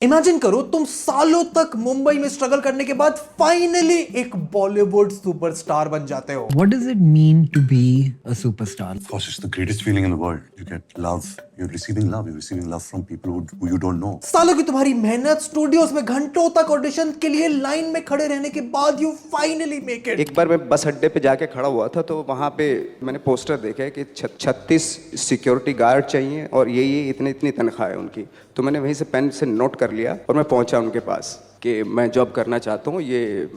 Imagine करो तुम सालों तक मुंबई में स्ट्रगल करने के बाद फाइनली एक बॉलीवुड सुपरस्टार बन जाते हो। What does it mean to be a superstar? Of course, it's the greatest feeling in the world. You get love. You're receiving love. You're receiving love from people who you don't know. सालों की तुम्हारी मेहनत, studios में घंटों तक audition के लिए line में खड़े रहने के बाद यू फाइनली मेक इट। एक बार मैं बस अड्डे पे जाके खड़ा हुआ था तो वहाँ पे मैंने पोस्टर देखा है कि 36 सिक्योरिटी गार्ड चाहिए और ये इतनी इतनी तनख्वाह है उनकी। तो मैंने वहीं से पेन से नोट कर लिया और मैं पहुंचा उनके पास कि मैं जॉब करना चाहता हूँ, ये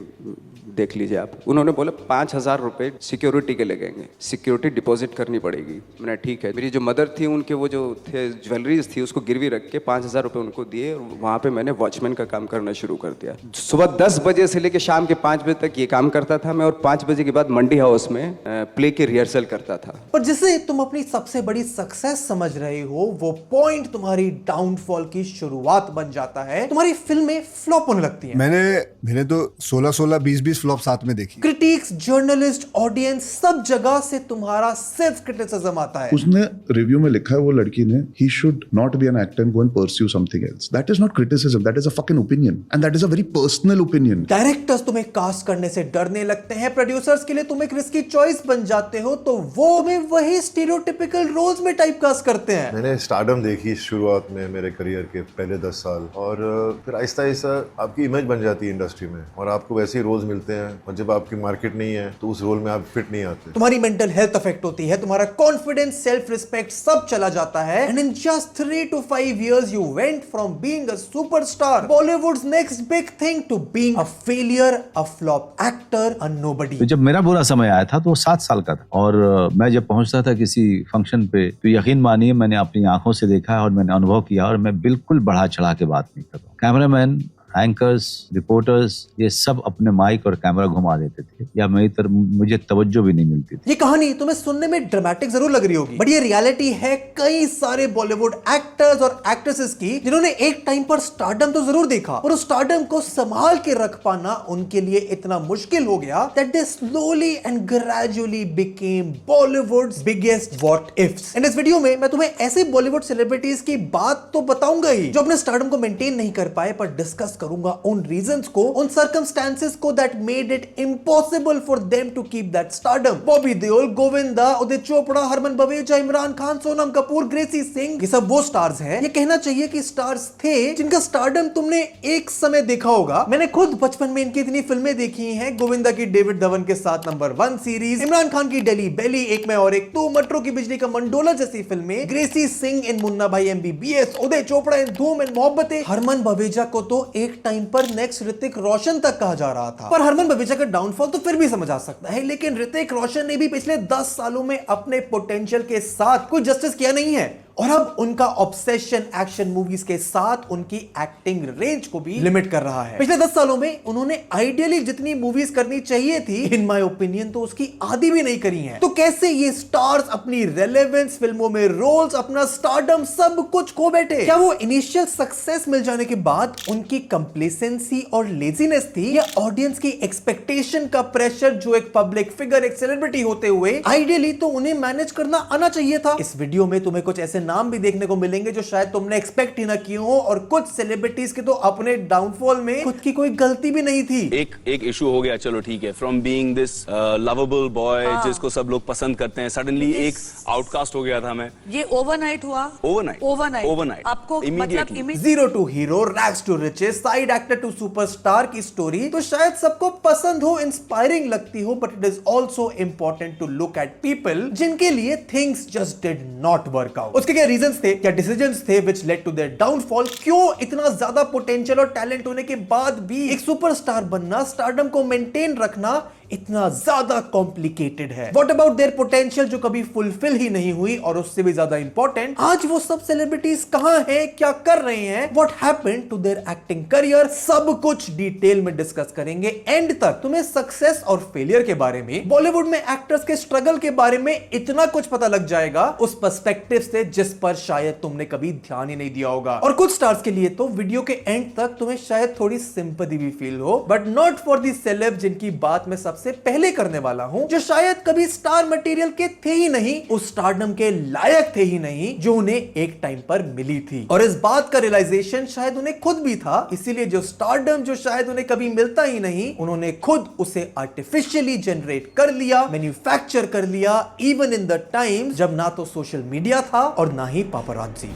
देख लीजिए आप। उन्होंने बोला 5,000 रुपये सिक्योरिटी के लगेंगे, सिक्योरिटी डिपॉजिट करनी पड़ेगी। मैंने ठीक है। मेरी जो मदर थी उनके वो जो थे ज्वेलरीज थी उसको गिरवी रख के 5,000 रुपये उनको दिए और वहाँ पे मैंने वॉचमैन का काम करना शुरू कर दिया। सुबह 10 बजे से लेकर शाम के 5 बजे तक ये काम करता था मैं, और 5 बजे के बाद मंडी हाउस में प्ले की रिहर्सल करता था। पर जिसे तुम अपनी सबसे बड़ी सक्सेस समझ रहे हो वो पॉइंट तुम्हारी डाउनफॉल की शुरुआत बन जाता है। तुम्हारी फिल्में फ्लॉप होने लगती हैं। मैंने तो 16, 20 फ्लॉप साथ में देखी। क्रिटिक्स, जर्नलिस्ट, ऑडियंस सब जगह से तुम्हारा सेल्फ क्रिटिसिज्म आता है। उसने रिव्यू में लिखा है वो लड़की ने, he should not be an actor and go and pursue something else. That is not criticism, that is a fucking opinion and that is a very personal opinion. Directors तुम्हें कास्ट करने से डरने लगते हैं, प्रोड्यूसर्स के लिए तुम एक रिस्की चॉइस बन जाते हो तो वो तुम्हें वही स्टीरियोटिपिकल रोल्स में टाइप कास्ट करते हैं। मैंने स्टारडम देखी शुरुआत में मेरे करियर के पहले 10 साल, और फिर आहिस्ता आहिस्ता आपकी इमेज बन जाती है इंडस्ट्री में और आपको वैसे ही रोल्स मिलते हैं, और जब आपकी मार्केट नहीं है तो उस रोल में आप फिट नहीं आते। तुम्हारी मेंटल हेल्थ अफेक्ट होती है, तुम्हारा कॉन्फिडेंस, सेल्फ रिस्पेक्ट सब चला जाता है। And in just 3 to 5 years you went from being a superstar, Bollywood's next big thing, to being a failure, a flop actor, a nobody. तो जब मेरा बुरा समय आया था तो वो 7 साल का था, और मैं जब पहुंचता था किसी फंक्शन पे तो यकीन मानिए मैंने अपनी आंखों से देखा और मैंने अनुभव किया, और मैं बिल्कुल बढ़ा चढ़ा के बात नहीं करता। कैमरामैन, एंकर्स, रिपोर्टर्स ये सब अपने माइक और कैमरा घुमा देते थे, या मेरी तरफ मुझे तवज्जो भी नहीं मिलती थी। ये कहानी तुम्हें सुनने में ड्रामेटिक जरूर लग रही होगी, बट ये रियलिटी है कई सारे बॉलीवुड एक्टर्स और एक्ट्रेसेस की जिन्होंने एक टाइम पर स्टारडम तो जरूर देखा, और उस स्टारडम को संभाल के रख पाना उनके लिए इतना मुश्किल हो गया that they slowly and gradually became Bollywoods biggest what ifs. And इस वीडियो में मैं तुम्हें ऐसे बॉलीवुड सेलिब्रिटीज की बात तो बताऊंगा ही जो अपने स्टारडम को मेंटेन नहीं कर पाए, पर डिस्कस करूंगा उन रीजंस को, उन सर्कमस्टेंसेस को that made it impossible for them to keep that stardom. Bobby Deol, Govinda, Udit Chopra, Harman Baweja, Imran Khan, Sonam Kapoor, Gracy Singh, ये सब वो स्टार्स हैं, ये कहना चाहिए कि स्टार्स थे जिनका स्टारडम तुमने एक समय देखा होगा। मैंने खुद बचपन में इनकी इतनी फिल्में देखी हैं। गोविंदा की डेविड धवन के साथ नंबर 1 सीरीज, इमरान खान की दिल्ली बेली, एक में और एक तू, मेट्रो की बिजली का मंडोला जैसी फिल्में, ग्रेसी सिंह इन मुन्ना भाई MBBS, उदय चोपड़ा इन धूम एंड मोहब्बतें। हरमन बवेजा को तो एक टाइम पर नेक्स्ट ऋतिक रोशन तक कहा जा रहा था, पर हरमन बवेजा का डाउनफॉल तो फिर भी समझ आ सकता है, लेकिन ऋतिक रोशन ने भी पिछले 10 सालों में अपने पोटेंशियल के साथ कोई जस्टिस किया नहीं है, और अब उनका ऑब्सेशन एक्शन मूवीज के साथ उनकी एक्टिंग रेंज को भी लिमिट कर रहा है। पिछले 10 सालों में उन्होंने आइडियली जितनी मूवीज करनी चाहिए थी, इन माय ओपिनियन तो उसकी आधी भी नहीं करी है। तो कैसे ये स्टार्स अपनी रेलेवेंस, फिल्मों में रोल्स, अपना स्टारडम सब कुछ खो बैठे? क्या वो इनिशियल सक्सेस मिल जाने के बाद उनकी कंप्लेसेंसी और लेजीनेस थी, या ऑडियंस की एक्सपेक्टेशन का प्रेशर जो एक पब्लिक फिगर, एक सेलिब्रिटी होते हुए आइडियली तो उन्हें मैनेज करना आना चाहिए था? इस वीडियो में तुम्हें कुछ ऐसे नाम भी देखने को मिलेंगे जो शायद तुमने एक्सपेक्ट ही ना किए हो, और कुछ सेलिब्रिटीज के तो अपने डाउनफॉल में खुद की कोई गलती भी नहीं थी। एक इशू हो गया, चलो ठीक है, from being this lovable boy जिसको सब लोग पसंद करते हैं, सडनली एक आउटकास्ट हो गया था मैं। ये ओवरनाइट हुआ? ओवरनाइट आपको मतलब zero to hero, rags to riches, side actor to superstar की स्टोरी तो शायद सबको पसंद हो, इंस्पायरिंग लगती हो, but it is also important to look at people जिनके लिए things just did not work out. उसके क्या रीजंस थे, क्या डिसीजंस थे which led to their downfall? क्यों इतना ज्यादा पोटेंशियल और टैलेंट होने के बाद भी एक सुपरस्टार बनना, स्टारडम को मेंटेन रखना इतना ज्यादा कॉम्प्लिकेटेड है? व्हाट अबाउट देयर पोटेंशियल जो कभी फुलफिल ही नहीं हुई, और उससे भी ज्यादा इंपॉर्टेंट, आज वो सब सेलिब्रिटीज कहां हैं, क्या कर रहे हैं, what happened to their acting career, सब कुछ डिटेल में डिस्कस करेंगे एंड तक। तुम्हें सक्सेस और फेलियर के बारे में, बॉलीवुड में एक्टर्स के स्ट्रगल के बारे में इतना कुछ पता लग जाएगा उस पर्सपेक्टिव से जिस पर शायद तुमने कभी ध्यान ही नहीं दिया होगा। और कुछ स्टार्स के लिए तो वीडियो के एंड तक तुम्हें शायद थोड़ी सिंपैथी भी फील हो, but not for the celeb जिनकी बात मैं सबसे पहले करने वाला हूं, जो शायद कभी स्टार मटेरियल के थे ही नहीं, उस स्टारडम के लायक थे ही नहीं जो उन्हें एक टाइम पर मिली थी। और इस बात का रियलाइजेशन शायद उन्हें खुद भी था, इसीलिए जो स्टारडम जो शायद उन्हें कभी मिलता ही नहीं, उन्होंने खुद उसे आर्टिफिशियली जनरेट कर लिया, मैन्युफैक्चर कर लिया, इवन इन द टाइम्स जब ना तो सोशल मीडिया था और ना ही पापराज़ी।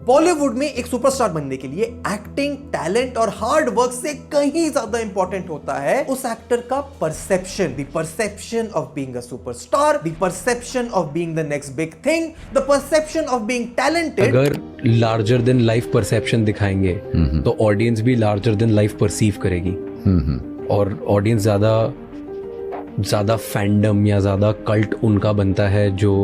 बॉलीवुड में एक सुपरस्टार बनने के लिए एक्टिंग, टैलेंट और हार्ड वर्क से कहीं ज्यादा इंपॉर्टेंट होता है उस एक्टर का perception, the perception of being a superstar, the perception of being the next big thing, the perception of being talented. अगर लार्जर देन लाइफ परसेप्शन दिखाएंगे तो ऑडियंस भी लार्जर देन लाइफ परसीव करेगी और ऑडियंस ज्यादा fandom या ज्यादा cult उनका बनता है जो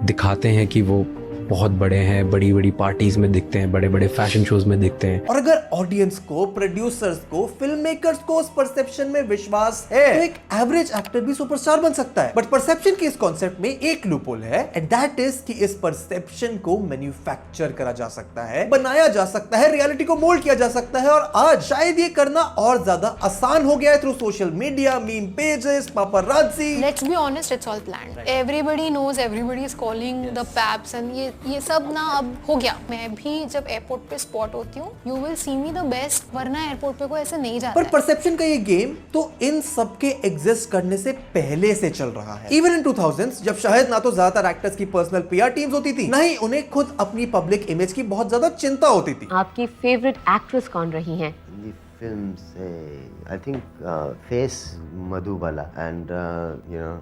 दिखाते हैं कि वो बहुत बड़े हैं, बड़ी बड़ी पार्टीज में दिखते हैं, बड़े बड़े फैशन शोज में दिखते हैं। और अगर ऑडियंस को, प्रोड्यूसर्स को, फिल्म मेकर्स को उस परसेप्शन में विश्वास है तो एक एवरेज एक्टर भी सुपरस्टार बन सकता है। बट परसेप्शन के इस कॉन्सेप्ट में एक लूपहोल है, एंड दैट इज कि इस परसेप्शन को मैन्युफैक्चर करा जा सकता है, बनाया जा सकता है, रियलिटी को मोल्ड किया जा सकता है। और आज शायद ये करना और ज्यादा आसान हो गया है through social media, meme pages, paparazzi. Let's be honest, it's all planned. Everybody knows, everybody is calling the paps and ये सब ना अब हो गया। मैं भी जब एयरपोर्ट पे स्पॉट होती हूँ, you will see me the best, वरना एयरपोर्ट पे कोई ऐसे नहीं जाता। पर परसेप्शन का ये गेम तो इन सब के एग्जिस्ट करने से पहले से चल रहा है। इवन इन 2000s जब शायद ना तो ज्यादातर एक्टर्स की पर्सनल पीआर टीम्स होती थी, ना ही उन्हें खुद अपनी पब्लिक इमेज की बहुत ज्यादा चिंता होती थी। आपकी फेवरेट एक्ट्रेस कौन रही हैं? Films, I think face Madhubala and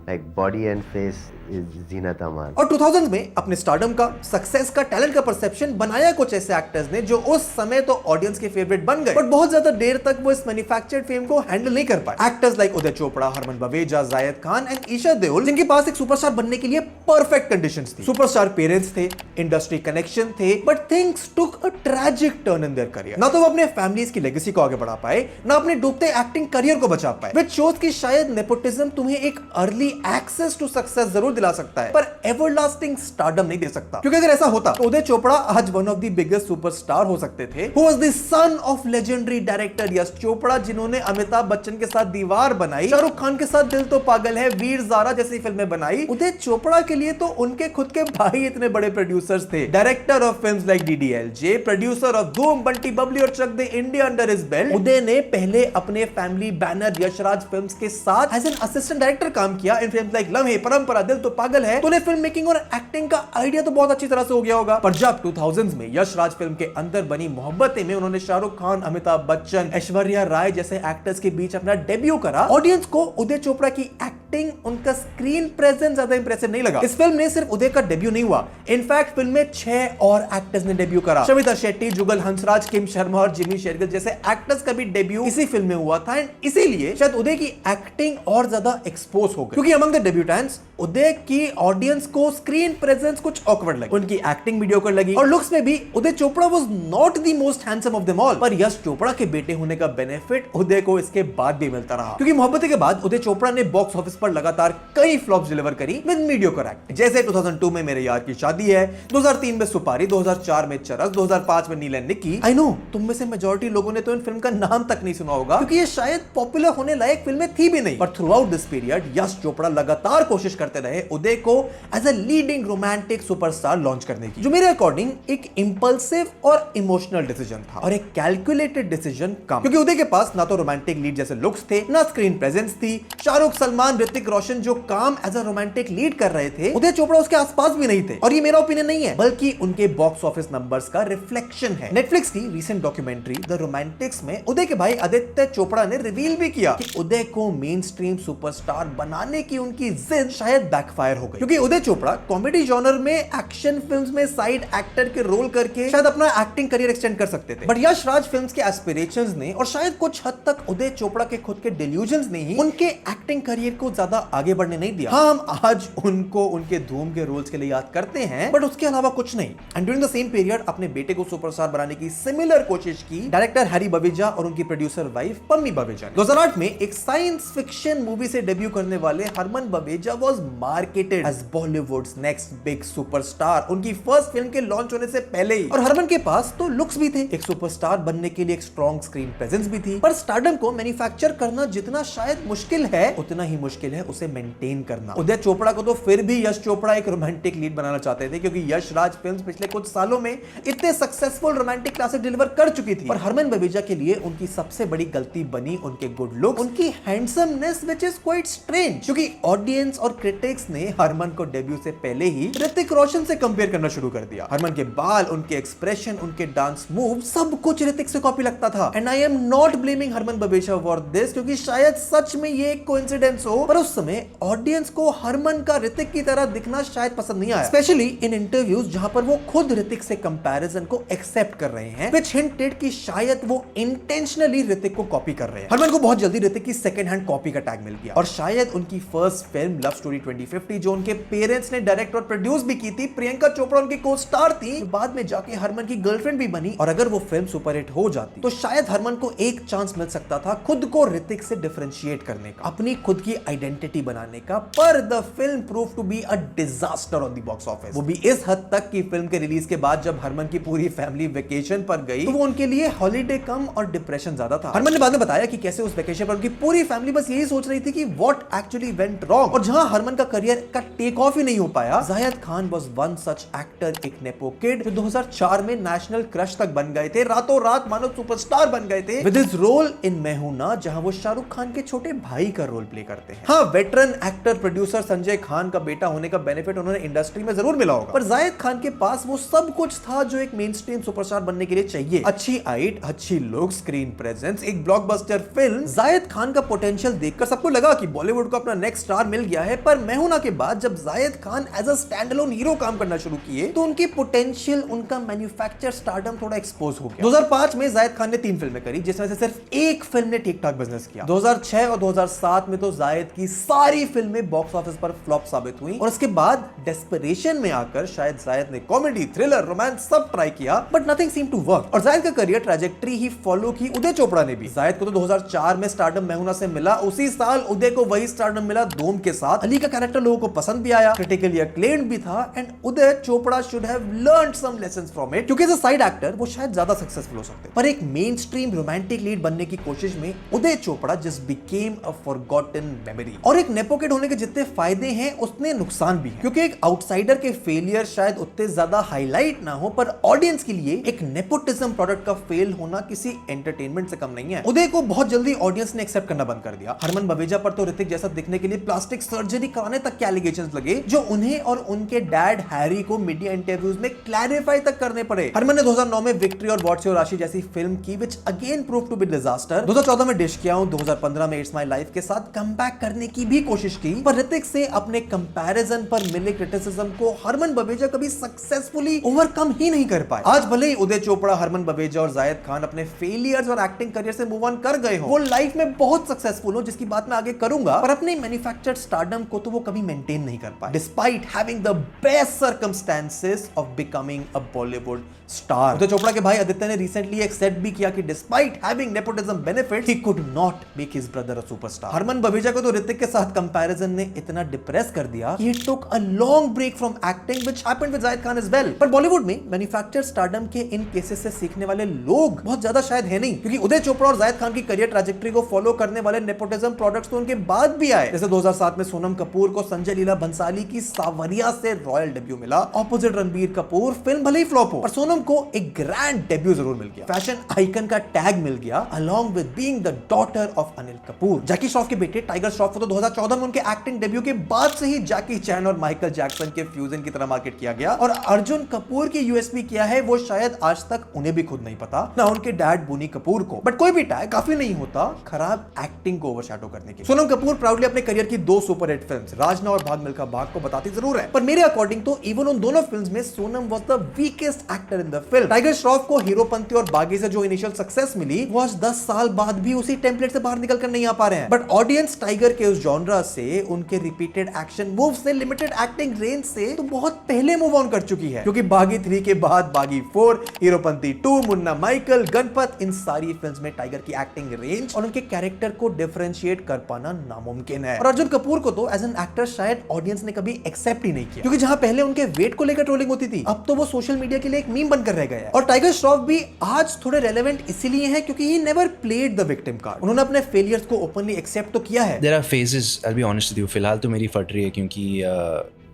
like body and face is Zinat Aman. और 2000s में अपने स्टारडम का, सक्सेस का, टैलेंट का परसेप्शन बनाया कुछ ऐसे एक्टर्स ने जो उस समय तो ऑडियंस के फेवरेट बन गए, बट बहुत ज्यादा देर तक वो इस मैन्युफैक्चर्ड फेम को हैंडल नहीं कर पाए। एक्टर्स लाइक उदय चोपड़ा, हरमन बवेजा, जायद खान एंड ईशा देओल, जिनके पास एक सुपरस्टार बनने के लिए परफेक्ट कंडीशंस थी। सुपरस्टार पेरेंट्स थे, इंडस्ट्री कनेक्शन थे, but things took a tragic turn in their career. ना तो वो अपने फैमिलीज की लेगेसी को आगे बढ़ा पाए, ना अपने डूबते एक्टिंग करियर को बचा पाए। विच शोज कि शायद नेपोटिज्म तुम्हें एक अर्ली एक्सेस टू सक्सेस जरूर दिला सकता है, पर एवरलास्टिंग स्टारडम नहीं दे सकता। क्योंकि अगर ऐसा होता तो उदय चोपड़ा आज one of the biggest superstar हो सकते थे, who was the son of legendary director Yash Chopra, जिन्होंने अमिताभ बच्चन के साथ दीवार बनाई, शाहरुख खान के साथ दिल तो पागल है, वीर ज़ारा जैसी फिल्में बनाई। उदय चोपड़ा के लिए तो उनके खुद के भाई इतने बड़े प्रोड्यूसर्स थे, director of films like DDLJ, producer of धूम, बंटी बबली और चक दे इंडिया अंडर हिज बेल्ट। उदय ने पहले अपने फैमिली बैनर यशराज फिल्म्स के साथ एज एन असिस्टेंट डायरेक्टर काम किया इन फिल्म्स लाइक लम्हे, परंपरा, दिल तो पागल है। तो उन्हें फिल्म मेकिंग और एक्टिंग का आइडिया तो बहुत अच्छी तरह से हो गया होगा। पर जब 2000s में यशराज फिल्म के अंदर बनी मोहब्बतें में उन्होंने शाहरुख खान, अमिताभ बच्चन, ऐश्वर्या राय जैसे एक्टर्स के बीच अपना डेब्यू करा, ऑडियंस को उदय चोपड़ा की एक्टिंग, उनका स्क्रीन प्रेजेंस ज्यादा इंप्रेसिव नहीं लगा। इस फिल्म ने सिर्फ उदय का डेब्यू नहीं हुआ, इनफैक्ट फिल्म में 6 और एक्टर्स ने डेब्यू करा। शमिता शेट्टी, जुगल हंसराज, किम शर्मा और जिमी शेरगिल जैसे एक्टर्स का भी डेब्यू इसी फिल्म में हुआ था, एंड इसीलिए शायद उदय की एक्टिंग और ज्यादा एक्सपोज हो गई। क्योंकि अमंग द डेब्यूटेंट्स उदय की ऑडियंस को स्क्रीन प्रेजेंस कुछ ऑकवर्ड लगी, उनकी एक्टिंग मीडियोकर लगी, और लुक्स में भी Uday Chopra was not the most handsome of them all. पर यश चोपड़ा के बेटे होने का बेनिफिट उदय को इसके बाद भी मिलता रहा, क्योंकि मोहब्बतें के बाद उदय चोपड़ा ने बॉक्स ऑफिस पर लगातार कई फ्लॉप्स डिलीवर करी विद मीडियोकर एक्टिंग। जैसे 2002 में मेरे यार की शादी है, 2003 में सुपारी, 2004 में चरस, 2005 में नील एंड निकी। आई नो तुम में से मेजॉरिटी लोगों ने तो इन फिल्म का नाम तक नहीं सुना होगा, क्योंकि ये शायद पॉपुलर होने लायक फिल्में थी भी नहीं। पर throughout this period Yash Chopra लगातार कोशिश करते रहे उदय को as a leading romantic superstar launch करने की, जो मेरे अकॉर्डिंग एक इंपल्सिव और इमोशनल डिसीजन था और एक कैलकुलेटेड डिसीजन कम, क्योंकि उदय के पास ना तो रोमांटिक लीड जैसे लुक्स थे, ना स्क्रीन प्रेजेंस थी। शाहरुख, सलमान, ऋतिक रोशन जो काम एज अ रोमांटिक लीड कर रहे थे, उदय चोपड़ा उसके आसपास भी नहीं थे। और ये मेरा ओपिनियन नहीं है, बल्कि उनके बॉक्स ऑफिस नंबर्स का रिफ्लेक्शन है। नेटफ्लिक्स की रीसेंट डॉक्यूमेंट्री द रोमांटिक्स में उदय के भाई आदित्य चोपड़ा ने रिवील भी किया कि उदय को मेन स्ट्रीम सुपरस्टार बनाने की उनकी जिद शायद बैकफायर हो गई, क्योंकि उदय चोपड़ा कॉमेडी जॉनर में एक्शन फिल्म्स में साइड एक्टर के रोल करके शायद अपना एक्टिंग करियर एक्सटेंड कर सकते थे। बट यश राज फिल्म्स के एस्पिरेशंस ने और शायद कुछ हद तक उदय चोपड़ा के खुद के डिल्यूजन्स ने ही उनके एक्टिंग करियर को ज्यादा आगे बढ़ने नहीं दिया। हाँ, हम आज उनको उनके धूम के रोल्स के लिए याद करते हैं, बट उसके अलावा कुछ नहीं। And during the same period अपने बेटे को सुपरस्टार बनाने की सिमिलर कोशिश की डायरेक्टर हैरी बवेजा और उनकी प्रोड्यूसर वाइफ पम्मी बवेजा ने। 2008 में एक साइंस फिक्शन मूवी से डेब्यू करने वाले Harman Baweja was marketed as Bollywood's next big superstar उनकी फर्स्ट फिल्म के लॉन्च होने से पहले ही। और हरमन के पास तो लुक्स भी थे, एक सुपरस्टार बनने के लिए एक स्ट्रॉन्ग स्क्रीन प्रेजेंस भी थी, पर स्टारडम को मैन्युफैक्चर करना जितना शायद मुश्किल है, उतना ही मुश्किल है उसे मेंटेन करना। उदय चोपड़ा को तो फिर भी यश चोपड़ा एक रोमांटिक लीड बनाना चाहते थे, क्योंकि यश राज फिल्म्स पिछले कुछ सालों में इतने सक्सेसफुल रोमांटिक क्लासिक डिलीवर कर चुकी थी। पर हरमन बवेजा के लिए उनकी सबसे बड़ी गलती बनी उनके गुड लुक, उनकी handsomeness which is quite strange, क्योंकि ऑडियंस और क्रिटिक्स ने हरमन को डेब्यू से पहले ही ऋतिक रोशन से कंपेयर करना शुरू कर दिया। हरमन के बाल, उनके एक्सप्रेशन, उनके डांस मूव, सब कुछ ऋतिक से कॉपी लगता था। And I am not blaming Harman Baweja for this, क्योंकि शायद सच में ये एक कोइंसिडेंस हो, पर उस समय ऑडियंस को हरमन का ऋतिक की तरह दिखना शायद पसंद नहीं आया, स्पेशली इन इंटरव्यूज जहां पर वो खुद ऋतिक से कंपैरिजन को एक्सेप्ट कर रहे हैं, व्हिच हिंटेड कि शायद वो इंटेंशनली ऋतिक को कॉपी कर रहे हैं। हरमन को बहुत जल्दी ऋतिक की सेकंड हैंड कॉपी का टैग मिल गया, और शायद उनकी फर्स्ट फिल्म लव स्टोरी 2050 जो उनके पेरेंट्स ने डायरेक्ट और प्रोड्यूस भी की थी, प्रियंका चोपड़ा उनकी को स्टार थी, बाद में जाके हरमन की गर्लफ्रेंड भी बनी, और अगर वो फिल्म सुपरहिट हो जाती तो शायद हरमन को एक चांस मिल सकता था खुद को ऋतिक से डिफरेंशिएट करने का, अपनी खुद की आइडेंटिटी बनाने का। पर the film prove to be a disaster on the box office, वो भी इस हद तक कि फिल्म के रिलीज के बाद जब हरमन की पूरी फैमिली वेकेशन पर गई तो वो उनके लिए हॉलीडे कम और डिप्रेशन ज्यादा था। हरमन ने बाद में बताया कि कैसे उस वेकेशन पर उनकी पूरी फैमिली बस यही सोच रही थी कि व्हाट एक्चुअली वेंट रॉन्ग, और जहां हरमन का करियर का टेक ऑफ ही नहीं हो पाया, जायद Khan was one such actor, एक नेपो किड जो 2004 में नेशनल क्रश तक बन गए थे, रातों रात मानो सुपरस्टार बन गए थे विद हिज रोल इन मैं हूं ना, जहां वो शाहरुख खान के छोटे भाई का रोल प्ले करते हैं। हाँ, veteran actor producer Sanjay Khan का बेटा होने का बेनिफिट उन्होंने इंडस्ट्री में जरूर मिला होगा, पर जायद खान के पास वो सब कुछ था जो एक मेन स्ट्रीम सुपरस्टार बनने के लिए चाहिए। अच्छी हाइट, अच्छी लुक, स्क्रीन प्रेजेंस, एक ब्लॉकबस्टर फिल्म। जायद खान का पोटेंशियल देखकर सबको लगा कि बॉलीवुड को अपना नेक्स्ट स्टार मिल गया है, पर मैं हूं ना के बाद जब Zayed Khan as a standalone hero काम करना शुरू किए तो उनकी पोटेंशियल, उनका मैन्युफैक्चर स्टारडम थोड़ा एक्सपोज हो गया। 2005 में जायद खान ने 3 फिल्में करी, जिसमें से सिर्फ एक फिल्म ने ठीक ठाक बिजनेस किया। 2006 और 2007 में तो जायद की सारी फिल्में बॉक्स ऑफिस पर फ्लॉप साबित हुई, और उसके बाद डेस्परेशन में आकर शायद जायद ने कॉमेडी, थ्रिलर, रोमांस सब ट्राई किया, but nothing seem to work. और जायद का करियर ट्रैजेक्टरी ही फॉलो की उदय चोपड़ा ने भी। जायद को तो 2004 में स्टारडम मैं हूं ना से मिला, उसी साल उदय को वही स्टारडम मिला धूम के साथ। अली का कैरेक्टर लोगों को पसंद भी आया, क्रिटिकली अक्लेम्ड भी था, and Uday Chopra should have learned some lessons from it, क्योंकि एज अ साइड एक्टर वो शायद ज्यादा सक्सेसफुल हो सकते, पर एक मेन स्ट्रीम रोमांटिक लीड बनने की कोशिश में Uday Chopra just became a forgotten memory. और एक नेपो किड होने के जितने फायदे हैं उतने नुकसान भी हैं, क्योंकि एक आउटसाइडर के फेलियर शायद उतने ज्यादा हाईलाइट ना हो, पर ऑडियंस के लिए एक नेपोटिज्म प्रोडक्ट का फेल होना किसी एंटरटेनमेंट से कम नहीं है। उदय को बहुत जल्दी ऑडियंस ने एक्सेप्ट करना बंद कर दिया। हरमन बवेजा पर तो ऋतिक जैसा दिखने के लिए प्लास्टिक सर्जरी कराने तक के एलिगेशंस लगे, जो उन्हें और उनके डैड हैरी को मीडिया इंटरव्यूज में क्लैरिफाई तक करने पड़े। हरमन ने 2009 में विक्ट्री और व्हाट्स योर राशि जैसी फिल्म की, which again prove to be disaster. 2014 में डिश किया हूं, 2015 में इट्स माय लाइफ के साथ कमबैक करने की भी कोशिश की, पर ऋतिक से अपने कंपैरिजन पर मिले क्रिटिसिज्म को हरमन बवेजा कभी सक्सेसफुली ओवरकम ही नहीं कर पाए। आज भले ही उदय चोपड़ा, हरमन बवेजा और जायद खान अपने फेलियर्स और एक्टिंग करियर से मूव ऑन कर गए हो, वो लाइफ में बहुत सक्सेसफुल हो, जिसकी बात मैं आगे करूंगा, पर अपने मैन्युफैक्चर्ड स्टारडम को तो वो कभी मेंटेन नहीं कर पाए, despite having the best circumstances of becoming a Bollywood star. Uday Chopra के भाई आदित्य ने रिसेंटली एक्सेप्ट भी किया कि despite having nepotism benefit, he could not make his brother a superstar. Harman Baweja को तो ऋतिक के साथ कंपैरिजन ने इतना डिप्रेस कर दिया कि he took a long break from acting, which happened with Zayed Khan as well. पर बॉलीवुड में मैन्युफैक्चर्ड स्टारडम के इन केसेस से सीखने वाले लोग बहुत ज्यादा शायद है नहीं, क्योंकि उदय चोपड़ा और जायद खान की करियर ट्रैजेक्टरी को फॉलो करने वाले नेपोटिज्म प्रोडक्ट्स तो उनके बाद भी आए। जैसे 2007 में सोनम कपूर को संजय लीला भंसाली की सावरिया से रॉयल डेब्यू मिला, ऑपोजिट रणबीर कपूर। फिल्म भले ही फ्लॉप हो, पर सोनम को एक ग्रैंड डेब्यू जरूर मिल गया, फैशन आइकन का टैग मिल गया, along with being the daughter of Anil Kapoor. Jackie Shroff के बेटे टाइगर श्रॉफ को तो 2014 में उनके एक्टिंग डेब्यू के बाद से ही जैकी चैन और माइकल जैक्सन के फ्यूजन की तरह मार्केट किया गया, और अर्जुन कपूर की यूएसपी क्या है वो शायद आज तक उन्हें भी खुद नहीं पता, ना उनके डैड बोनी कपूर को। बट कोई भी टैग काफी नहीं होता खराब एक्टिंग को ओवरशैडो करने के। सोनम कपूर प्राउडली अपने करियर की 2 सुपरहिट फिल्म्स राजना और भाग मिल्खा भाग को बताती जरूर है, पर मेरे अकॉर्डिंग तो इवन उन दोनों फिल्म्स में Sonam was the weakest actor in the film. Tiger Shroff को हीरोपंती और बागी से जो इनिशियल सक्सेस मिली वो आज 10 साल बाद भी उसी टेम्पलेट से बाहर निकल कर नहीं आ पा रहे हैं, बट ऑडियंस टाइगर के उस जॉनरा से, उनके रिपीटेड एक्शन मूव से, लिमिटेड एक्टिंग रेंज से तो बहुत पहले मूव ऑन कर चुकी है, क्योंकि बागी 3 के बाद बागी 4, हीरोपंती 2, मुन्ना माइकल, गणपत, इन सारी फिल्म्स में टाइगर की एक्टिंग रेंज और उनके कैरेक्टर को डिफरेंशिएट कर पाना नामुमकिन है। और अर्जुन कपूर को तो एज एन एक्टर शायद ऑडियंस ने कभी एक्सेप्ट ही नहीं किया, क्योंकि जहां पहले उनके वेट को लेकर ट्रोलिंग होती थी, अब तो वो सोशल मीडिया के लिए एक मीम बनकर रह गए हैं। और टाइगर श्रॉफ भी आज थोड़े रेलेवेंट इसीलिए हैं क्योंकि he never played the victim card. उन्होंने अपने फेलियर्स को ओपनली एक्सेप्ट तो किया है। There are phases, I will be honest with you, फिलहाल तो मेरी फट रही है क्योंकि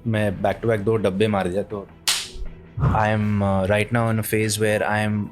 मैं बैक टू बैक 2 डब्बे मार दिया, तो I am right now in a phase where I am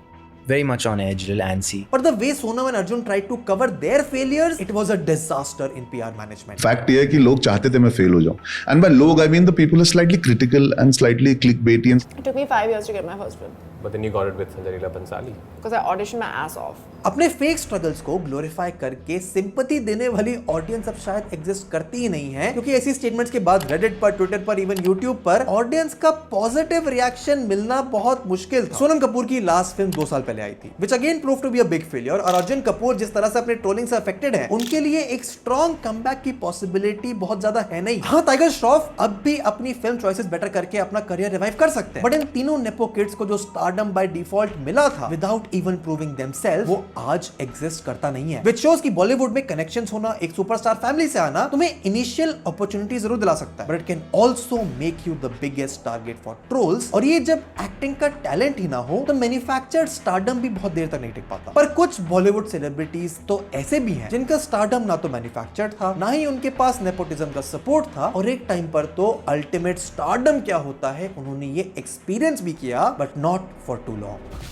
very much on edge, little antsy. But the way Sonam and Arjun tried to cover their failures, it was a disaster in PR management. Fact ये है कि लोग चाहते थे मैं fail हो जाऊं, and by लोग I mean the people are slightly critical and slightly clickbaity. It took me 5 years to get my first film. But then you got it with Sanjay Leela Bhansali. Because I auditioned my ass off. अपने fake struggles को glorify करके sympathy देने वाली audience अब शायद exist करती ही नहीं है, क्योंकि ऐसी स्टेटमेंट्स के बाद रेडिट पर, ट्विटर पर, इवन यूट्यूब पर ऑडियंस का पॉजिटिव रिएक्शन मिलना बहुत मुश्किल था। सोनम कपूर की लास्ट फिल्म 2 साल पहले आई थी, which again proved to be a big failure, और अर्जुन कपूर जिस तरह से अपने ट्रोलिंग से अफेक्टेड है, उनके लिए एक स्ट्रॉन्ग कमबैक की पॉसिबिलिटी बहुत ज्यादा है नहीं। हाँ, टाइगर श्रॉफ अब भी अपनी फिल्म चॉइसेस बेटर करके अपना करियर रिवाइव कर सकते हैं, बट इन तीनों नेपो किड्स को जो स्टारडम बाय डिफॉल्ट मिला था विदाउट इवन प्रूविंग देमसेल्फ, वो आज एग्जिस्ट करता नहीं है। विच शोज कि बॉलीवुड में कनेक्शंस होना, एक सुपरस्टार फैमिली से आना तुम्हें इनिशियल अपॉर्चुनिटी जरूर दिला सकता है, but it can also make you the biggest target for trolls. और ये जब एक्टिंग का टैलेंट ही ना हो तो मैन्युफैक्चर्ड स्टारडम भी बहुत देर तक नहीं टिक पाता। पर कुछ बॉलीवुड सेलिब्रिटीज तो ऐसे भी हैं जिनका स्टारडम ना तो मैन्युफैक्चर्ड था, ना ही उनके पास नेपोटिज्म का सपोर्ट था, और एक टाइम पर तो अल्टीमेट स्टारडम क्या होता है उन्होंने ये एक्सपीरियंस भी किया, but not for too long.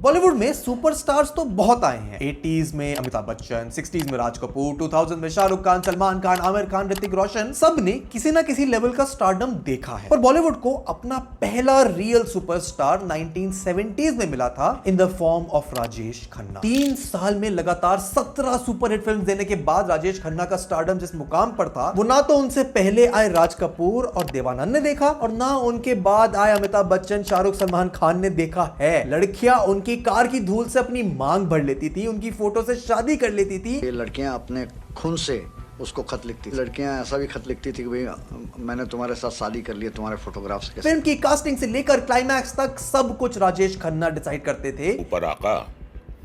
Bollywood में सुपरस्टार्स तो बहुत आए हैं। 80s में अमिताभ बच्चन, 60s में राज कपूर, 2000 में शाहरुख खान, सलमान खान, आमिर खान, ऋतिक रोशन, सब ने किसी ना किसी लेवल का स्टारडम देखा है। पर बॉलीवुड को अपना पहला रियल सुपरस्टार 1970s में मिला था in the form of Rajesh Khanna. 3 साल में लगातार 17 सुपरहिट फिल्म देने के बाद राजेश खन्ना का स्टारडम जिस मुकाम पर था, वो ना तो उनसे पहले आए राज कपूर और देवानंद ने देखा, और ना उनके बाद आए अमिताभ बच्चन, शाहरुख, सलमान खान ने देखा है। लड़कियां उनकी कार की धूल से अपनी मांग भर लेती थी, उनकी फोटो से शादी कर लेती थी। ये लड़कियां अपने खून से उसको खत लिखती थी। लड़कियां ऐसा भी खत लिखती थी कि भाई मैंने तुम्हारे साथ शादी कर ली है, तुम्हारे फोटोग्राफ्स के साथ। फिल्म की कास्टिंग से लेकर क्लाइमैक्स तक सब कुछ राजेश खन्ना डिसाइड करते थे। ऊपर आका,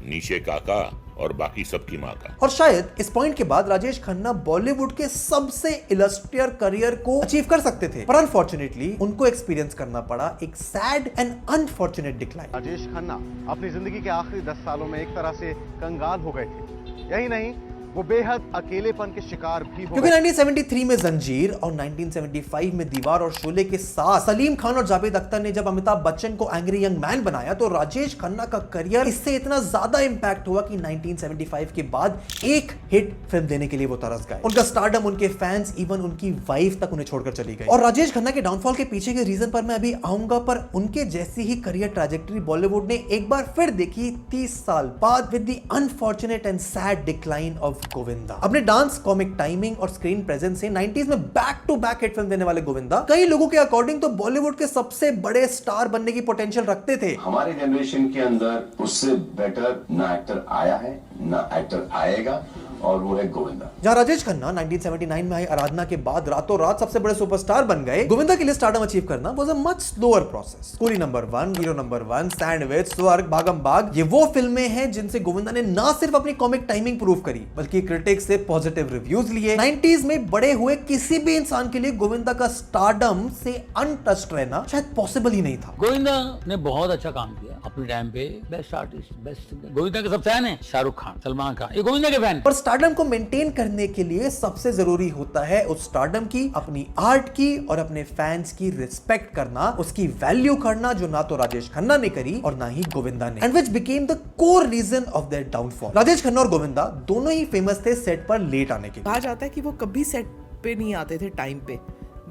नीचे काका और बाकी सबकी माँ का। और शायद इस पॉइंट के बाद राजेश खन्ना बॉलीवुड के सबसे इलस्ट्रियर करियर को अचीव कर सकते थे, पर अनफॉर्चुनेटली उनको एक्सपीरियंस करना पड़ा एक sad and unfortunate decline. Rajesh Khanna अपनी जिंदगी के आखिरी 10 सालों में एक तरह से कंगाल हो गए थे। यही नहीं, वो बेहद अकेलेपन के शिकार भी हो गए। क्योंकि 1973 में जंजीर और 1975 में दीवार और शोले के साथ सलीम खान और जावेद अख्तर ने जब अमिताभ बच्चन को एंग्री यंग मैन बनाया, तो राजेश खन्ना का करियर इससे इतना ज्यादा इंपैक्ट हुआ कि 1975 के बाद एक हिट फिल्म देने के लिए वो तरस गए। उनका स्टारडम, उनके फैंस, इवन उनकी वाइफ तक उन्हें छोड़कर चली गई। और राजेश खन्ना के डाउनफॉल के पीछे के रीजन पर मैं अभी आऊंगा, पर उनके जैसी ही करियर ट्रैजेक्टरी बॉलीवुड ने एक बार फिर देखी 30 साल बाद with the unfortunate and sad decline of Govinda. अपने डांस, कॉमिक टाइमिंग और स्क्रीन प्रेजेंस से 90s में back to back hit film देने वाले गोविंदा कई लोगों के अकॉर्डिंग तो बॉलीवुड के सबसे बड़े स्टार बनने की पोटेंशियल रखते थे। हमारे जनरेशन के अंदर उससे बेटर ना एक्टर आया है ना एक्टर आएगा, और वो है गोविंदा। जहां राजेश खन्ना 1979 में आई आराधना के बाद रातों रात सबसे बड़े सुपरस्टार बन गए, गोविंदा के लिए स्टारडम अचीव करना was a much slower process. Coolie number 1, hero number 1, sandwich, स्वर्ग, भागम भाग, ये वो फिल्में हैं जिनसे गोविंदा ने ना सिर्फ अपनी कॉमिक टाइमिंग प्रूव करी, बल्कि क्रिटिक्स से पॉजिटिव रिव्यूज लिए। 90s में बड़े हुए किसी भी इंसान के लिए गोविंदा का स्टारडम से अनटच्ड रहना शायद पॉसिबल ही नहीं था। गोविंदा ने बहुत अच्छा काम किया अपने टाइम पे, best artist, best singer. Govinda के सब फैन हैं, शाहरुख खान, सलमान खान, ये गोविंदा के फैन। पर स्टारडम को मेंटेन करने के लिए सबसे जरूरी होता है उस स्टारडम की, अपनी आर्ट की और अपने फैंस की रिस्पेक्ट करना, उसकी वैल्यू करना, जो ना तो राजेश खन्ना ने करी और ना ही गोविंदा ने, and which became the core reason of their downfall. Rajesh Khanna और गोविंदा दोनों ही फेमस थे सेट पर लेट आने के। कहा जाता है कि वो कभी सेट पे नहीं आते थे टाइम पे,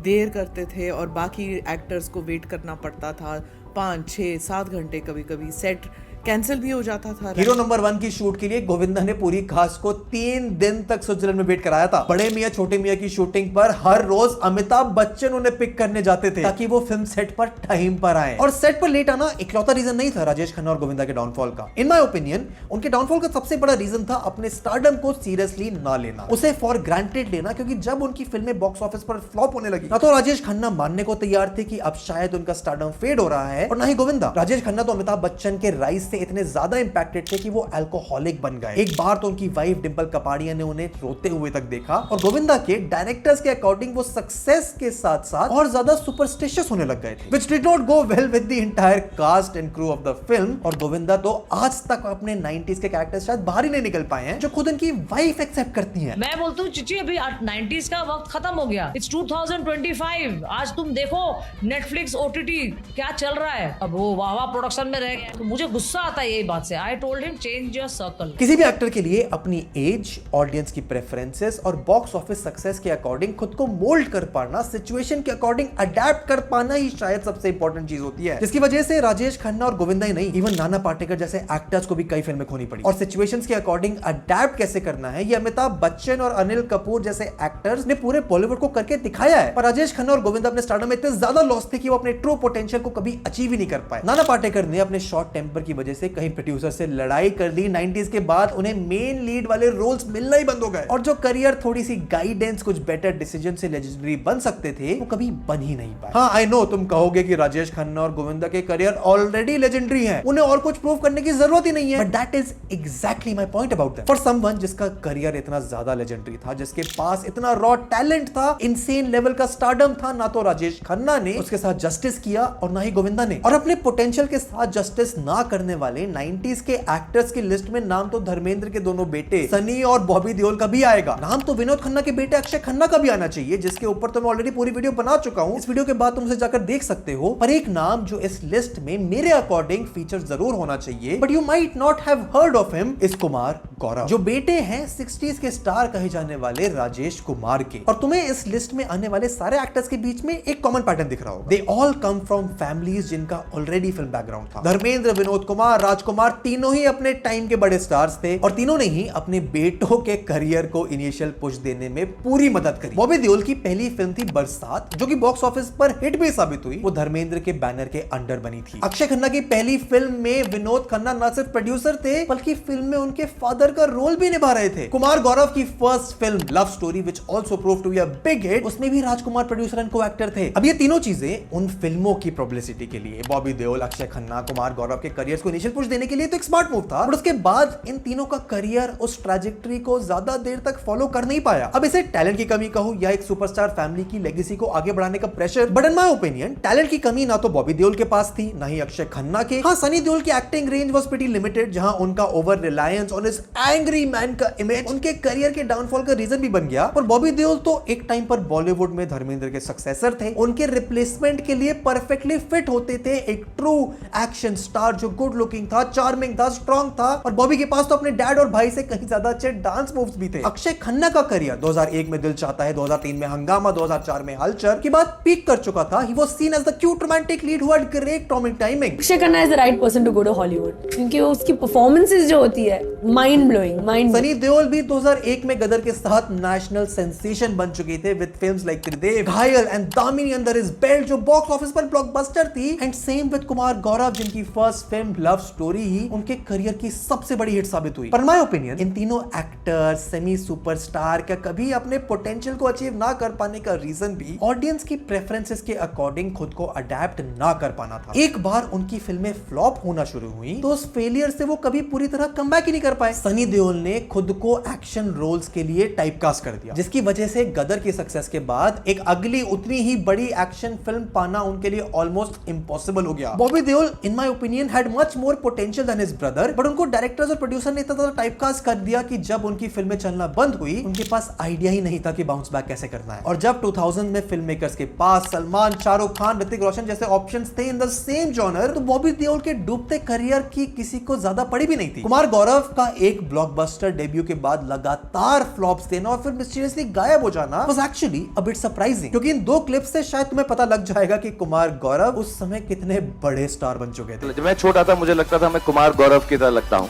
देर करते थे और बाकी एक्टर्स को वेट करना पड़ता था 5, 6, 7 घंटे कभी कभी सेट कैंसिल भी हो जाता था। हीरो नंबर 1 की शूट के लिए गोविंदा ने पूरी कास्ट को 3 दिन तक स्विट्जरलैंड में वेट कराया था। बड़े मियां छोटे मियां की शूटिंग पर हर रोज अमिताभ बच्चन उन्हें पिक करने जाते थे ताकि वो फिल्म सेट पर टाइम पर आए। और सेट पर लेट आना इकलौता रीजन नहीं था राजेश खन्ना और गोविंदा के डाउनफॉल का। इन माय ओपिनियन उनके डाउनफॉल का सबसे बड़ा रीजन था अपने स्टारडम को सीरियसली ना लेना, उसे फॉर ग्रांटेड लेना, क्योंकि जब उनकी फिल्में बॉक्स ऑफिस पर फ्लॉप होने लगी ना तो राजेश खन्ना मानने को तैयार थे कि अब शायद उनका स्टारडम फेड हो रहा है, और ना ही गोविंदा। राजेश खन्ना तो अमिताभ बच्चन के राइज से इतने ज्यादा इंपैक्टेड थे कि वो अल्कोहलिक बन गए। एक बार तो उनकी वाइफ डिंपल कपाड़िया ने उन्हें रोते हुए तक देखा। और गोविंदा के डायरेक्टर्स के अकॉर्डिंग वो सक्सेस के साथ साथ और ज्यादा सुपरस्टिशियस होने लग गए थे, which did not go well with the entire cast and crew of the film. और गोविंदा तो आज तक अपने 90s के कैरेक्टर्स शायद बाहर ही नहीं निकल पाए हैं जो खुद उनकी वाइफ एक्सेप्ट करती हैं। मैं बोलती हूँ चिची अभी 90s का वक्त खत्म हो गया। इट्स 2025। आज तुम देखो नेटफ्लिक्स OTT क्या चल रहा है। अब वो वाह प्रोडक्शन में रह गए तो मुझे गुस्सा आता है यही बात से। I told him change your circle. किसी भी एक्टर के लिए अपनी एज, ऑडियंस की प्रेफरेंसेस और बॉक्स ऑफिस सक्सेस के अकॉर्डिंग खुद को मोल्ड कर पाना, सिचुएशन के अकॉर्डिंग अडेप्ट कर पाना ही शायद सबसे इंपॉर्टेंट चीज होती है, जिसकी वजह से राजेश खन्ना और गोविंदा ही नहीं, इवन नाना पाटेकर जैसे एक्टर्स को भी कई फिल्में खोनी पड़ी। और सिचुएशंस के अकॉर्डिंग अडेप्ट कैसे करना है ये अमिताभ बच्चन और अनिल कपूर जैसे एक्टर्स ने पूरे बॉलीवुड को करके दिखाया है। पर राजेश खन्ना और गोविंदा अपने स्टारडम में इतने ज्यादा लॉस थे कि वो अपने ट्रू पोटेंशियल को कभी अचीव ही नहीं कर पाए। नाना पाटेकर ने अपने शॉर्ट टेम्पर की वजह से कहीं प्रोड्यूसर से लड़ाई कर दी। 90s के बाद उन्हें मेन लीड वाले रोल्स मिलना ही बंद हो गए, और जो करियर थोड़ी सी गाइडेंस, कुछ बेटर डिसीजन से लेजेंडरी बन सकते थे वो कभी बन ही नहीं पाए। हाँ, आई नो तुम कहोगे कि राजेश खन्ना और गोविंदा के करियर ऑलरेडी लेजेंडरी है, उन्हें और कुछ प्रूव करने की जरूरत ही नहीं है, but that is exactly my point about that. For someone जिसका करियर इतना ज्यादा लेजेंडरी था, जिसके पास इतना रॉ टैलेंट था, इनसेन लेवल का स्टारडम था, ना तो राजेश खन्ना ने उसके साथ जस्टिस किया और ना ही गोविंदा ने। और अपने पोटेंशियल के साथ जस्टिस ना करने वाले 90s के एक्टर्स की लिस्ट में नाम तो धर्मेंद्र के दोनों बेटे सनी और बॉबी देओल का भी आएगा। नाम तो विनोद खन्ना के बेटे अक्षय खन्ना का भी आना चाहिए, जिसके ऊपर तो मैं ऑलरेडी पूरी वीडियो बना चुका हूं। इस वीडियो के बाद तुम उसे जाकर देख सकते हो। पर एक नाम जो इस लिस्ट में मेरे अकॉर्डिंग फीचर जरूर होना चाहिए, but you might not have heard of him, is Kumar Gaurav, जो बेटे हैं 60s के स्टार कहे जाने वाले राजेश कुमार के। और तुम्हें इस लिस्ट में आने वाले सारे एक्टर्स के बीच में एक कॉमन पैटर्न दिख रहा होगा। They all come from families जिनका ऑलरेडी फिल्म बैकग्राउंड था। धर्मेंद्र, विनोद कुमार, राजकुमार तीनों ही अपने टाइम के बड़े स्टार्स थे, और तीनों ने ही अपने बेटों के करियर को इनिशियल पुश देने में पूरी मदद करी। बॉबी देओल की पहली फिल्म थी बरसात, जो कि बॉक्स ऑफिस पर हिट भी साबित हुई। वो धर्मेंद्र के बैनर के अंडर बनी थी। अक्षय खन्ना की पहली फिल्म में विनोद खन्ना न सिर्फ प्रोड्यूसर थे, बल्कि फिल्म में उनके फादर का रोल भी निभा रहे थे। कुमार गौरव की first film love story, which also prove to be a big hit, उसमें भी Rajkumar producer and co actor थे। अब ये तीनों चीजें उन फिल्मों की पब्लिसिटी के लिए, बॉबी देओल, अक्षय खन्ना, कुमार गौरव के करियर्स को इनिशियल पुश देने के लिए तो एक स्मार्ट मूव था, बट उसके बाद इन तीनों का करियर उस ट्रैजेक्टरी को ज्यादा देर तक फॉलो कर नहीं पाया। अब इसे टैलेंट की कमी कहूं या एक सुपरस्टार फैमिली की लेगेसी को आगे बढ़ाने का pressure, but in my opinion talent की कमी ना तो बॉबी देओल के पास थी, ना ही अक्षय खन्ना के। हाँ, सनी देओल की acting range was pretty limited, जहां उनका over reliance on his angry man का इमेज उनके करियर के डाउनफॉल का रीजन भी बन गया। और बॉबी देओल तो एक टाइम पर बॉलीवुड में धर्मेंद्र के सक्सेसर थे, उनके रिप्लेसमेंट के लिए परफेक्टली फिट होते थे। एक ट्रू एक्शन स्टार जो गुड लुकिंग था, चार्मिंग था, स्ट्रॉन्ग था, और बॉबी के पास तो अपने डैड और भाई से कहीं ज्यादा अच्छे डांस मूव्स भी थे। अक्षय खन्ना का करियर 2001 में दिल चाहता है, 2003 में हंगामा, 2004 में हलचल के बाद पीक कर चुका था। He was seen as the cute romantic lead who had great comic timing. Akshay Khanna is the right person to go to Hollywood, क्योंकि उसकी परफॉर्मेंसेस जो होती है माइंड ब्लोइंग। सनी देओल भी 2001 में गदर के साथ नेशनल सेंसेशन बन चुके थे विद फिल्म्स लाइक त्रिदेव, घायल and Damini under his belt, जो बॉक्स ऑफिस पर ब्लॉकबस्टर थी। And same with Kumar Gaurav, जिनकी फर्स्ट फिल्म लव स्टोरी ही उनके करियर की सबसे बड़ी हिट साबित हुई। पर माय ओपिनियन इन तीनों एक्टर्स, सेमी सुपरस्टार का कभी अपने पोटेंशियल को अचीव ना कर पाने का रीजन भी ऑडियंस की प्रेफरेंसेस के अकॉर्डिंग खुद को अडेप्ट ना कर पाना था। एक बार उनकी फिल्में फ्लॉप होना शुरू हुई तो उस फेलियर से वो कभी पूरी तरह कमबैक ही नहीं कर पाए। सनी देओल ने खुद को एक्शन रोल्स के लिए टाइपकास्ट कर दिया, जिसकी वजह से गदर की सक्सेस के बाद एक अगली उतनी ही बड़ी एक्शन फिल्म पाना उनके लिए ऑलमोस्ट इम्पॉसिबल हो गया। Bobby Deol in my opinion had much more potential than his brother, but उनको डायरेक्टर्स और प्रोड्यूसर ने इतना ज्यादा टाइपकास्ट कर दिया कि जब उनकी फिल्में चलना बंद हुई, उनके पास आइडिया ही नहीं था कि बाउंस बैक कैसे करना है। और जब 2000 में फिल्म मेकर्स के पास सलमान, शाहरुख खान, ऋतिक रोशन जैसे ऑप्शंस थे इन द सेम जॉनर, तो बॉबी देओल के डूबते करियर की किसी को ज्यादा पड़ी भी नहीं थी। कुमार गौरव का एक ब्लॉकबस्टर डेब्यू के बाद लगातार फ्लॉप्स देना और फिर मिस्टीरियसली गायब हो जाना was actually a bit surprising, क्योंकि इन दो क्लिप्स से शायद तुम्हें पता लग जाएगा कि कुमार गौरव उस समय कितने बड़े स्टार बन चुके थे। जब मैं छोटा था मुझे लगता था मैं कुमार गौरव की तरह लगता हूँ।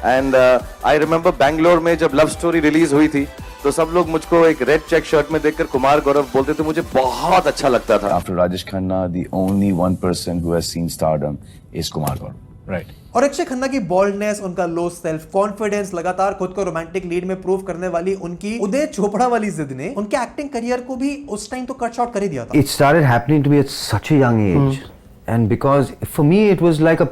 एंड आई रिमेम्बर बैंगलोर में जब लव स्टोरी रिलीज हुई थी तो सब लोग मुझको एक रेड चेक शर्ट में देखकर कुमार गौरव बोलते थे, मुझे बहुत अच्छा लगता था। After Rajesh Khanna, the only one person who has seen stardom is Kumar Gaurav. Right. और अक्षय खन्ना की बोल्डनेस, उनका लो सेल्फ कॉन्फिडेंस, लगातार खुद को रोमांटिक लीड में प्रूव करने वाली उनकी उदय चोपड़ा वाली जिद ने उनके एक्टिंग करियर को भी उस टाइम तो कट शॉर्ट कर ही दिया था। It started happening to me at such a young age, and because for me it was like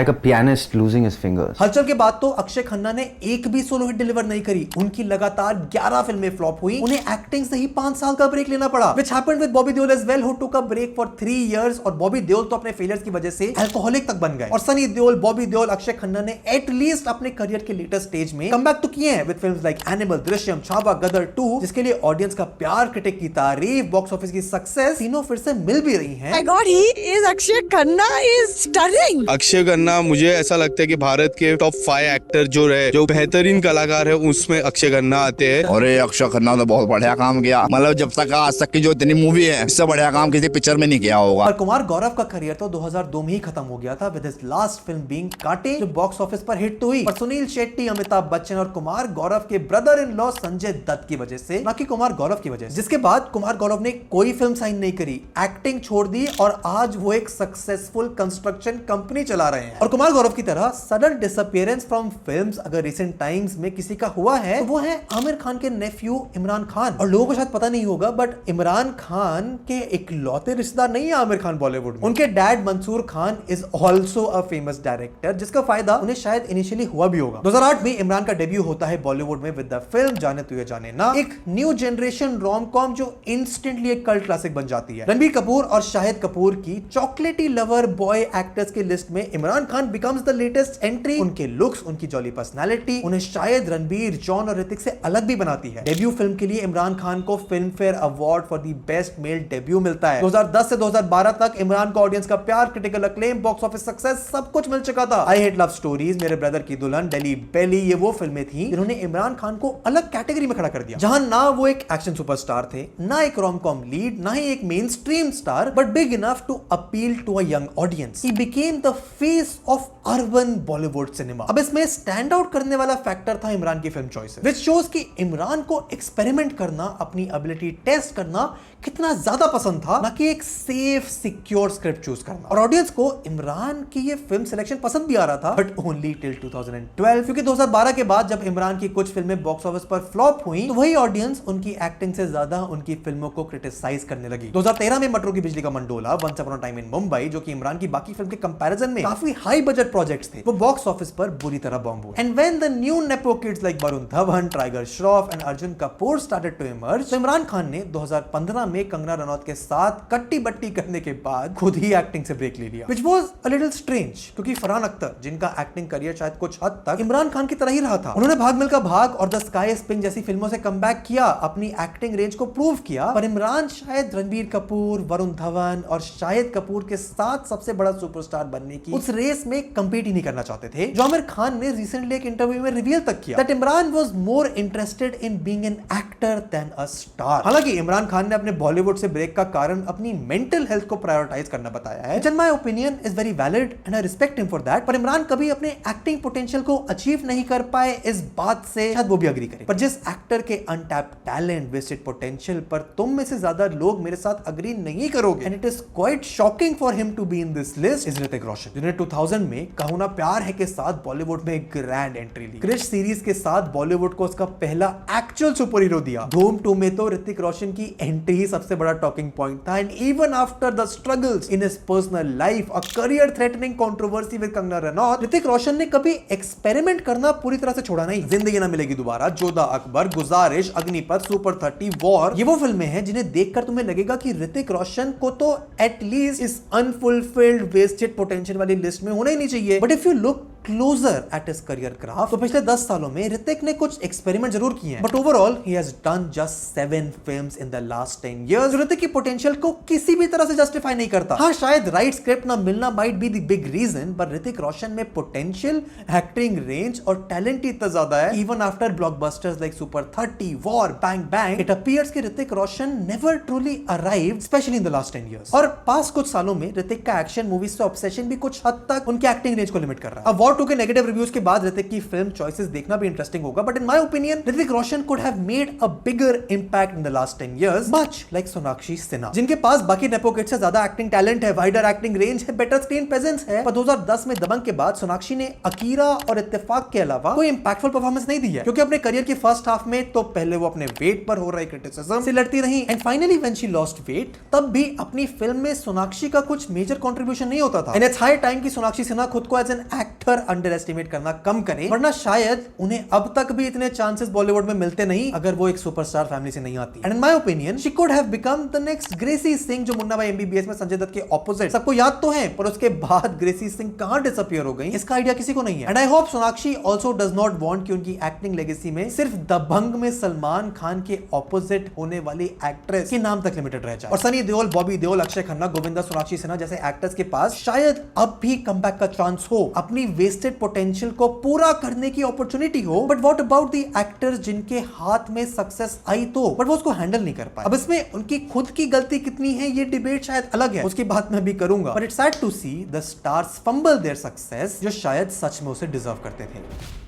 a pianist losing his fingers. हलचल के बाद तो अक्षय खन्ना ने एक भी सोलो हिट डिलीवर नहीं करी, उनकी लगातार 11 फिल्में फ्लॉप हुई, उन्हें एक्टिंग से ही 5 साल का ब्रेक लेना पड़ा, which happened with Bobby Deol as well, who took a break for 3 years। और बॉबी देओल तो अपने फेलियर्स की वजह से अल्कोहलिक तक बन गए, और सनी देओल, बॉबी देओल, अक्षय खन्ना ने एटलीस्ट अपने करियर के लेटेस्ट स्टेज में कमबैक तो किए हैं with films like Animal, Drishyam, Chhaava, Gadar 2, जिसके लिए ऑडियंस का प्यार, क्रिटिक की तारीफ, बॉक्स ऑफिस की सक्सेस, तीनों फिर से मिल भी रही हैं। My God, he is Akshay Khanna is stunning। Akshay Khanna मुझे ऐसा लगता है कि भारत के टॉप 5 एक्टर जो रहे, जो बेहतरीन कलाकार है, उसमें अक्षय खन्ना आते हैं। और अक्षय खन्ना तो बहुत बढ़िया काम किया, मतलब जब तक आज तक की जो इतनी मूवी है, इससे बढ़िया काम किसी पिक्चर में नहीं किया होगा। और कुमार गौरव का करियर तो 2002 में ही खत्म हो गया था with his last film being कांटे, जो बॉक्स ऑफिस पर हिट तो हुई, पर सुनील शेट्टी, अमिताभ बच्चन और कुमार गौरव के brother in law Sanjay Dutt की वजह से, ना कि कुमार गौरव की वजह से, जिसके बाद कुमार गौरव ने कोई फिल्म साइन नहीं करी, एक्टिंग छोड़ दी, और आज वो एक सक्सेसफुल कंस्ट्रक्शन कंपनी चला रहे हैं। और कुमार गौरव की तरह सडन डिसअपीयरेंस फ्रॉम फिल्म्स अगर रिसेंट टाइम्स में किसी का हुआ है तो वो है आमिर खान के नेफ्यू इमरान खान। और लोगों को शायद पता नहीं होगा, बट इमरान खान के इकलौते रिश्तेदार नहीं है आमिर खान बॉलीवुड में। उनके dad Mansoor Khan is also a famous director, जिसका फायदा उन्हें शायद इनिशियली हुआ भी होगा। 2008 में इमरान का डेब्यू होता है बॉलीवुड में विद द फिल्म जाने तुझे जाने ना, एक न्यू जनरेशन रोम कॉम जो इंस्टेंटली एक कल्ट क्लासिक बन जाती है। रणबीर कपूर और शाहिद कपूर की चॉकलेटी लवर बॉय एक्टर्स की लिस्ट में Imran Khan becomes the latest entry. उनके लुक्स, उनकी जॉली पर्सनालिटी उन्हें शायद रणबीर, जॉन और ऋतिक से अलग भी बनाती है। डेब्यू फिल्म के लिए इमरान खान को film fair award for the best male debut मिलता है। 2010 से 2012 तक इमरान को ऑडियंस का प्यार, critical acclaim, box office success सब कुछ मिल चुका था। आई हेट लव स्टोरीज, मेरे ब्रदर की दुल्हन, दिल्ली बेली, ये वो फिल्में थी जिन्होंने इमरान खान को अलग कैटेगरी में खड़ा कर दिया, जहां ना वो एक एक्शन सुपरस्टार थे, ना एक रोम कॉम लीड, ना ही एक mainstream star, but big enough to appeal to a young audience. He became the face of urban Bollywood cinema. अब इसमें स्टैंड आउट करने वाला फैक्टर था इमरान की फिल्म चॉइसेस, व्हिच शोज कि इमरान को एक्सपेरिमेंट करना, अपनी एबिलिटी टेस्ट करना कितना ज्यादा पसंद था, ना कि एक सेफ सिक्योर स्क्रिप्ट चूज करना। और ऑडियंस को इमरान की ये फिल्म सिलेक्शन पसंद भी आ रहा था, बट ओनली टिल 2012, क्योंकि 2012 के बाद जब इमरान की कुछ फिल्में बॉक्स ऑफिस पर फ्लॉप हुई तो वही ऑडियंस उनकी एक्टिंग से ज्यादा उनकी फिल्मों को क्रिटिसाइज करने लगी। 2013 में मटरू की बिजली का Mandola, once upon a time in Mumbai, जो कि इमरान की बाकी फिल्म के कंपैरिजन में काफी हाई बजट प्रोजेक्ट्स थे, वो बॉक्स ऑफिस पर बुरी तरह बॉम्ब हुए। And when the new nepo kids like Varun Dhawan, Tiger Shroff and Arjun Kapoor started to emerge, तो इमरान खान ने 2015 में कंगना रनौत के साथ कट्टी बट्टी करने के बाद खुद ही एक्टिंग से ब्रेक ले लिया, which was a little strange, क्योंकि फरहान अख्तर, जिनका एक्टिंग करियर शायद कुछ हद तक इमरान खान की तरह ही रहा था, उन्होंने भाग मिल्खा भाग और द स्काई इज पिंक जैसी फिल्मों से कमबैक किया, अपनी एक्टिंग रेंज को प्रूव किया, पर इमरान शायद रणबीर कपूर, वरुण धवन और शाहिद कपूर के साथ सबसे बड़ा सुपरस्टार बनने की उस रेस में कंपीट ही नहीं करना चाहते थे, जो आमिर खान ने रिसेंटली एक इंटरव्यू में रिवील तक किया that Imran was more interested in being an actor than a star. हालांकि इमरान खान ने अपने बॉलीवुड से ब्रेक का कारण अपनी मेंटल हेल्थ को प्रायोरिटाइज करना बताया है, which in my opinion is very valid and I respect him for that. पर इमरान कभी अपने एक्टिंग पोटेंशियल को अचीव नहीं कर पाए, इस बात से शायद वो भी एग्री करें, पर जिस एक्टर के अनटैप्ड टैलेंट, वेस्टेड पोटेंशियल पर तुम में से ज्यादा लोग मेरे साथ एग्री नहीं करोगे, and it is quite shocking for him to be in this list, is Hrithik Roshan, जिन्होंने 2000 में कहूं ना प्यार है के साथ बॉलीवुड में एक ग्रैंड एंट्री ली, क्रिश सीरीज के साथ बॉलीवुड को उसका पहला एक्चुअल सुपर हीरो दिया। धूम 2 में तो ऋतिक रोशन की एंट्री ही सबसे बड़ा टॉकिंग पॉइंट था, and even after the struggles in his personal life, a career threatening controversy with Kangana Ranaut, Hrithik Roshan ने कभी एक्सपेरिमेंट करना पूरी तरह से छोड़ा नहीं। जिंदगी ना मिलेगी दोबारा, जोधा अकबर, गुजारिश, अग्निपथ, सुपर 30, वॉर, ये वो फिल्में हैं जिन्हें देखकर तुम्हें लगेगा कि ऋतिक रोशन को तो एटलीस्ट इस अनफुलफिल्ड वेस्टेड पोटेंशियल वाली लिस्ट में होना ही नहीं चाहिए। But if you look closer at his career graph, तो पिछले 10 सालों में ऋतिक ने कुछ एक्सपेरिमेंट जरूर किए हैं, but overall he has done just 7 films in the last 10 years. Hrithik की पोटेंशियल को किसी भी तरह से जस्टिफाई नहीं करता। हाँ, शायद राइट स्क्रिप्ट ना मिलना might be the big reason, but Hrithik Roshan में पोटेंशियल, एक्टिंग रेंज और टैलेंट इतना ज्यादा है, even after blockbusters like super 30, war, bang bang, it appears कि Hrithik Roshan never truly arrived, especially in the last 10 years. और पास कुछ सालों में ऋतिक का एक्शन मूवीज से ऑब्सेशन भी कुछ हद तक उनकी एक्टिंग रेंज को लिमिट कर रहा है। अब वॉर 2 के नेगेटिव रिव्यूज के बाद ऋतिक की फिल्म चॉइसेस देखना भी इंटरेस्टिंग होगा, but in my opinion Hrithik Roshan could have made a bigger impact in the last 10 years, much like Sonakshi Sinha, जिनके पास बाकी नेपो किड्स से ज्यादा एक्टिंग टैलेंट है, वाइडर एक्टिंग रेंज है, बेटर स्क्रीन प्रेजेंस है। पर 2010 में दबंग के बाद सोनाक्षी ने अकीरा और इत्तेफाक के अलावा कोई इंपैक्टफुल परफॉर्मेंस नहीं दी है, क्योंकि अपने करियर की फर्स्ट हाफ में तो पहले वो अपने वेट पर हो रही क्रिटिसिज्म से लड़ती रही, and finally when she lost weight, तब भी अपनी फिल्म में सोनाक्षी का कुछ मेजर कंट्रीब्यूशन नहीं होता था। एंड इट्स हाई टाइम कि सोनाक्षी सिन्हा खुद को as an actor underestimate करना कम करे, वरना शायद उन्हें अब तक भी इतने चांसेस बॉलीवुड में मिलते नहीं अगर वो एक सुपरस्टार फैमिली से नहीं आती। And in my opinion she could have become the next Gracy Singh, जो मुन्ना भाई एमबीबीएस में संजय दत्त के ऑपोजिट। सबको याद तो है, पर उसके बाद ग्रेसी सिंह कहां डिसअपीयर हो गई, इसका आइडिया किसी को नहीं है। And I hope Sonakshi also does not want कि उनकी एक्टिंग लेगेसी में सिर्फ दबंग में सलमान खान के ऑपोजिट होने वाली एक्ट्रेस के नाम तक लिमिटेड रह जाए। और सनी देओल, बॉबी देओल, अक्षय खन्ना, गोविंदा, सोनाक्षी सिन्हा जैसे एक्टर्स के पास शायद अब भी कमबैक का चांस हो, अपनी वेस्टेड पोटेंशियल को पूरा करने की अपॉर्चुनिटी हो। But what about the actors जिनके हाथ में सक्सेस आई तो बट वो उसको हैंडल नहीं कर पाए। अब इसमें उनकी खुद की गलती कितनी है ये डिबेट शायद अलग है, उसकी बात मैं भी करूंगा, but it's sad to see the stars fumble their success, जो शायद सच में उसे डिजर्व करते थे।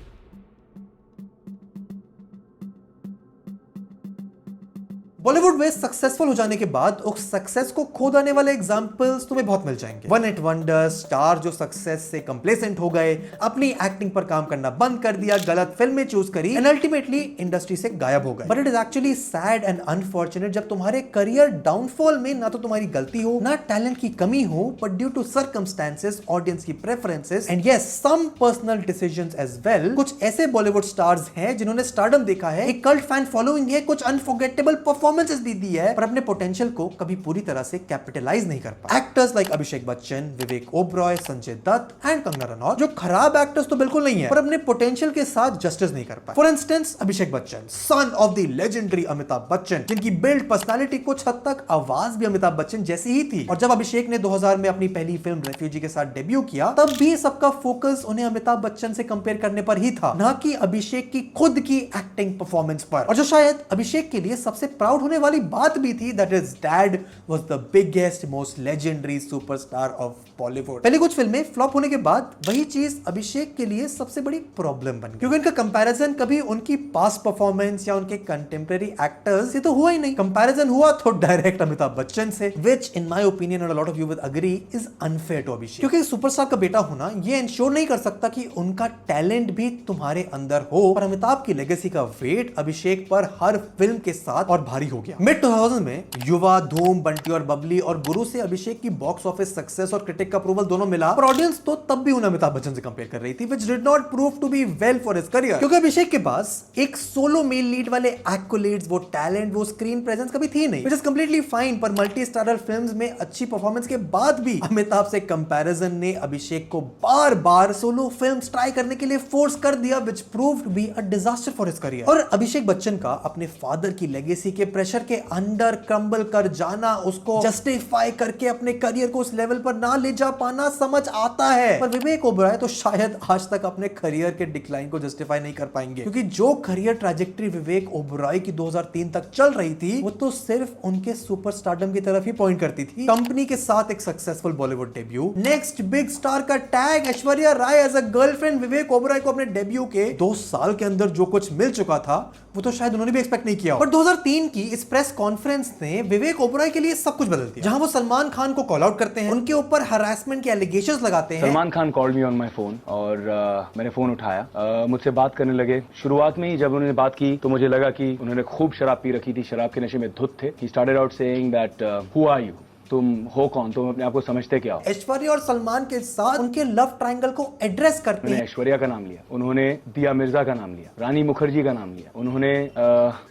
बॉलीवुड में सक्सेसफुल हो जाने के बाद उस सक्सेस को खो देने वाले एग्जांपल्स तुम्हें बहुत मिल जाएंगे। वन हिट वंडर स्टार जो सक्सेस से कंप्लेसेंट हो गए, अपनी एक्टिंग पर काम करना बंद कर दिया, गलत फिल्में चूज करी एंड अल्टीमेटली इंडस्ट्री से गायब हो गए। But it is actually sad and unfortunate जब तुम्हारे करियर डाउनफॉल में ना तो तुम्हारी गलती हो, ना टैलेंट की कमी हो, but due to circumstances, audience की preferences and yes some personal decisions as well. कुछ ऐसे बॉलीवुड स्टार्स हैं जिन्होंने स्टारडम देखा है, एक कल्ट फैन फॉलोइंग है, कुछ अनफॉरगेटेबल परफॉर्मेंसेस भी दी है, पर अपने पोटेंशियल को कभी पूरी तरह से कैपिटलाइज नहीं कर पाए। Actors like Abhishek Bachchan, Vivek Oberoi, Sanjay Dutt and Kangana Ranaut, जो खराब एक्टर्स तो बिल्कुल नहीं है, पर अपने पोटेंशियल के साथ जस्टिस नहीं कर पाए। For instance Abhishek Bachchan, son of the legendary Amitabh Bachchan, जिनकी बिल्ड पर्सनालिटी कुछ हद तक आवाज भी अमिताभ बच्चन जैसी ही थी। और जब अभिषेक ने 2000 में अपनी पहली फिल्म रेफ्यूजी के साथ डेब्यू किया, तब भी सबका फोकस उन्हें अमिताभ बच्चन से कंपेयर करने पर ही था, ना कि अभिषेक की खुद की एक्टिंग परफॉर्मेंस पर। और जो शायद अभिषेक के लिए सबसे प्राउड होने वाली बात भी थी, that is dad was the biggest most legendary superstar of Bollywood. पहले कुछ फिल्में फ्लॉप होने के बाद वही चीज अभिषेक के लिए सबसे बड़ी प्रॉब्लम बन गई, क्योंकि इनका कंपैरिजन कभी उनकी पास्ट परफॉर्मेंस या उनके कंटेम्परेरी एक्टर्स से तो हुआ ही नहीं। कंपैरिजन हुआ तो डायरेक्ट अमिताभ बच्चन से, which in my opinion and a lot of you will agree is unfair to Abhishek, क्योंकि सुपरस्टार का बेटा होना ये इंश्योर नहीं कर सकता कि उनका टैलेंट भी तुम्हारे अंदर हो। पर अमिताभ की लेगेसी का वेट अभिषेक पर हर फिल्म के साथ और भारी हो गया। मिड 2000 में युवा, धूम, बंटी और बबली और गुरु से अभिषेक की बॉक्स ऑफिस सक्सेस और क्रिटिक का अप्रूवल दोनों मिला, पर ऑडियंस तो तब भी उन्हें अमिताभ बच्चन से कंपेयर कर रही थी, which did not prove to be well for his career, क्योंकि अभिषेक के पास एक सोलो मेल लीड वाले एक्कोलेड्स, वो टैलेंट, वो स्क्रीन प्रेजेंस कभी थी नहीं, व्हिच इज कंप्लीटली फाइन। पर मल्टी स्टारर फिल्म्स में अच्छी परफॉर्मेंस के बाद भी अमिताभ से कंपैरिजन ने अभिषेक को बार-बार सोलो फिल्म्स ट्राई करने के लिए फोर्स कर दिया, which proved to be a disaster for his career. और अभिषेक बच्चन का अपने फादर की लेगेसी के प्रेशर के अंडर क्रम्बल कर जाना, उसको जस्टिफाई करके अपने करियर को उस लेवल पर ना ले जा पाना समझ आता है। पर विवेक ओबरॉय तो शायद आज तक अपने करियर के डिक्लाइन को जस्टिफाई नहीं कर पाएंगे, क्योंकि जो करियर ट्रैजेक्टरी विवेक ओबरॉय की 2003 तक चल रही थी, वो तो सिर्फ उनके सुपरस्टारडम की तरफ ही पॉइंट करती थी। कंपनी के साथ एक successful Bollywood debut, next big star का tag, Aishwarya Rai as a girlfriend, Vivek Oberoi को अपने डेब्यू के 2 साल के अंदर जो कुछ मिल चुका था, वो तो शायद उन्होंने भी एक्सपेक्ट नहीं किया। बट 2003 की इस प्रेस कॉन्फ्रेंस ने विवेक ओबरॉय के लिए सब कुछ बदल दिया, जहां वो सलमान खान को कॉल आउट करते हैं, उनके ऊपर हरासमेंट के एलिगेशंस लगाते हैं। Salman Khan called me on my phone और मैंने फोन उठाया, मुझसे बात करने लगे। शुरुआत में ही जब उन्होंने बात की तो मुझे लगा कि उन्होंने खूब शराब पी रखी थी, शराब के नशे में धुत थे। He started out saying that who are you, तुम हो कौन, तुम अपने आप को समझते क्या हो। ऐश्वर्या और सलमान के साथ उनके लव ट्रायंगल को एड्रेस करते उन्होंने हैं। ऐश्वर्या का नाम लिया, उन्होंने दिया मिर्जा का नाम लिया, रानी मुखर्जी का नाम लिया, उन्होंने